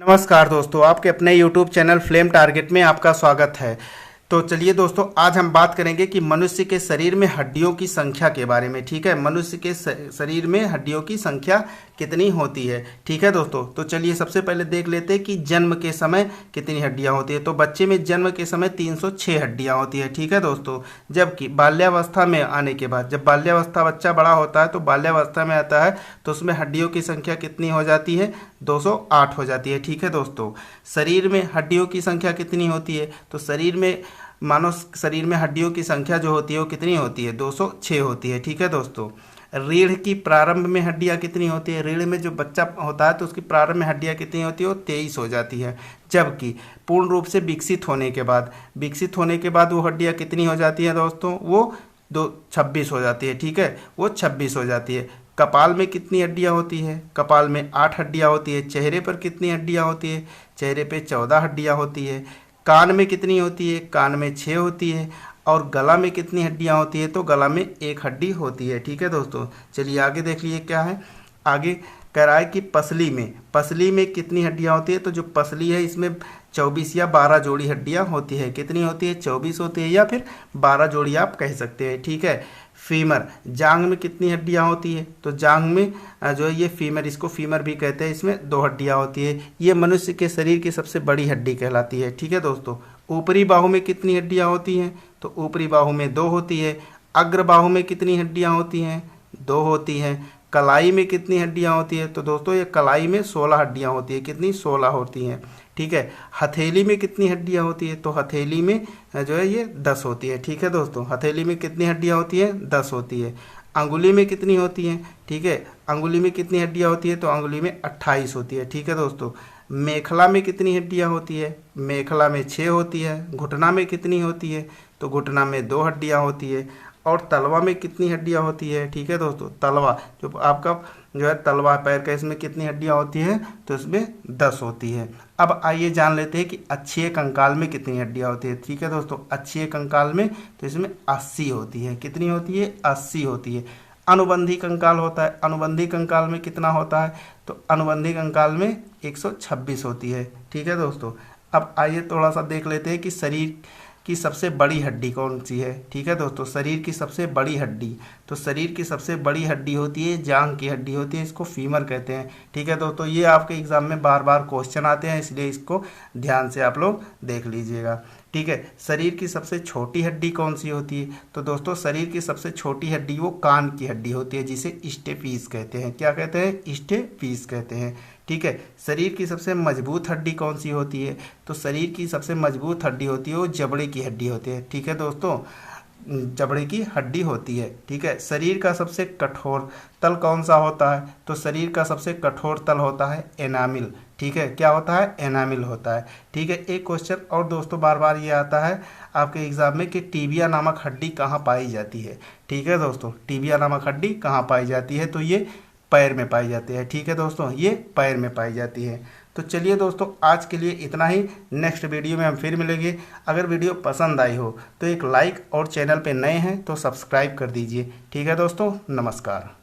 नमस्कार दोस्तों, आपके अपने YouTube चैनल फ्लेम टारगेट में आपका स्वागत है। तो चलिए दोस्तों, आज हम बात करेंगे कि मनुष्य के शरीर में हड्डियों की संख्या के बारे में। ठीक है, मनुष्य के शरीर में हड्डियों की संख्या कितनी होती है। ठीक है दोस्तों, तो चलिए सबसे पहले देख लेते हैं कि जन्म के समय कितनी हड्डियां होती है। तो बच्चे में जन्म के समय 306 हड्डियां होती है। ठीक है दोस्तों, जबकि बाल्यावस्था में आने के बाद, जब बाल्यावस्था बच्चा बड़ा होता है तो बाल्यावस्था में आता है तो उसमें हड्डियों की संख्या कितनी हो जाती है, 208 हो जाती है। ठीक है दोस्तों, शरीर में हड्डियों की संख्या कितनी होती है, तो शरीर में मानव शरीर में हड्डियों की संख्या जो होती है वो कितनी होती है, 206 होती है। ठीक है दोस्तों, रीढ़ की प्रारंभ में हड्डियां कितनी होती है, रीढ़ में जो बच्चा होता है तो उसकी प्रारंभ में हड्डियां कितनी होती है, वो 23 हो जाती है। जबकि पूर्ण रूप से विकसित होने के बाद वो हड्डियां कितनी हो जाती हैं दोस्तों, वो 26 हो जाती है। ठीक है, वो 26 हो जाती है। कपाल में कितनी हड्डियां होती है, कपाल में 8 हड्डियां होती है। चेहरे पर कितनी हड्डियां होती है, चेहरे पे 14 हड्डियां होती है। कान में कितनी होती है, कान में 6 होती है। और गला में कितनी हड्डियां होती है, तो गला में 1 हड्डी होती है। ठीक है दोस्तों, चलिए आगे देख लिए क्या है। आगे कह रहा है कि पसली में कितनी हड्डियां होती है, तो जो पसली है इसमें 24 या 12 जोड़ी हड्डियां होती है। कितनी होती है, 24 होती है या फिर 12 जोड़ी आप कह सकते हैं। ठीक है, फीमर, जांग में कितनी हड्डियां होती है, तो जांग में जो है ये फीमर, इसको फीमर भी कहते हैं, इसमें 2 हड्डियां होती है। ये मनुष्य के शरीर की सबसे बड़ी हड्डी कहलाती है। ठीक है दोस्तों, ऊपरी बाहु में कितनी हड्डियां होती हैं, तो ऊपरी बाहु में 2 होती है। अग्र बाहु में कितनी हड्डियां होती हैं, 2 होती हैं। कलाई में कितनी हड्डियां होती है, तो दोस्तों ये कलाई में 16 हड्डियां होती है। कितनी, 16 होती हैं। ठीक है, हथेली में कितनी हड्डियां होती है, तो हथेली में जो है ये 10 होती है। ठीक है दोस्तों, हथेली में कितनी हड्डियां होती है, 10 होती है। अंगुली में कितनी होती हैं, ठीक है, अंगुली में कितनी हड्डियां होती है, तो अंगुली में 28 होती है। ठीक है दोस्तों, मेखला में कितनी हड्डियां होती है, मेखला में 6 होती है। घुटना में कितनी होती है, तो घुटना में 2 हड्डियां होती है। और तलवा में कितनी हड्डियां होती है, ठीक है दोस्तों, तलवा जो आपका जो है तलवा पैर का, इसमें कितनी हड्डियां होती हैं, तो इसमें 10 होती है। अब आइए जान लेते हैं कि अक्षीय कंकाल में कितनी हड्डियां होती है। ठीक है दोस्तों, अक्षीय कंकाल में तो इसमें 80 होती है। कितनी होती है, 80 होती है। अनुबंधी कंकाल होता है, अनुबंधी कंकाल में कितना होता है, तो अनुबंधी कंकाल में 126 होती है। ठीक है दोस्तों, अब आइए थोड़ा सा देख लेते हैं कि शरीर की सबसे बड़ी हड्डी कौन सी है। ठीक है दोस्तों, शरीर की सबसे बड़ी हड्डी, तो शरीर की सबसे बड़ी हड्डी होती है जांघ की हड्डी होती है, इसको फीमर कहते हैं। ठीक है दोस्तों, ये आपके एग्जाम में बार बार क्वेश्चन आते हैं, इसलिए इसको ध्यान से आप लोग देख लीजिएगा। ठीक है, शरीर की सबसे छोटी हड्डी कौन सी होती है, तो दोस्तों शरीर की सबसे छोटी हड्डी वो कान की हड्डी होती है, जिसे स्टेपीस कहते हैं। क्या कहते हैं, स्टेपीस कहते हैं। ठीक है, शरीर की सबसे मजबूत हड्डी कौन सी होती है, तो शरीर की सबसे मजबूत हड्डी होती है वो जबड़े की हड्डी होती है। ठीक है दोस्तों, जबड़े की हड्डी होती है। ठीक है, शरीर का सबसे कठोर तल कौन सा होता है, तो शरीर का सबसे कठोर तल होता है एनामिल। ठीक है, क्या होता है, एनामिल होता है। ठीक है, एक क्वेश्चन और दोस्तों बार बार ये आता है आपके एग्जाम में कि टीबिया नामक हड्डी कहाँ पाई जाती है। ठीक है दोस्तों, टीबिया नामक हड्डी कहाँ पाई जाती है, तो ये पैर में पाई जाती है। ठीक है दोस्तों, ये पैर में पाई जाती है। तो चलिए दोस्तों, आज के लिए इतना ही। नेक्स्ट वीडियो में हम फिर मिलेंगे। अगर वीडियो पसंद आई हो तो एक लाइक और चैनल पे नए हैं तो सब्सक्राइब कर दीजिए। ठीक है दोस्तों, नमस्कार।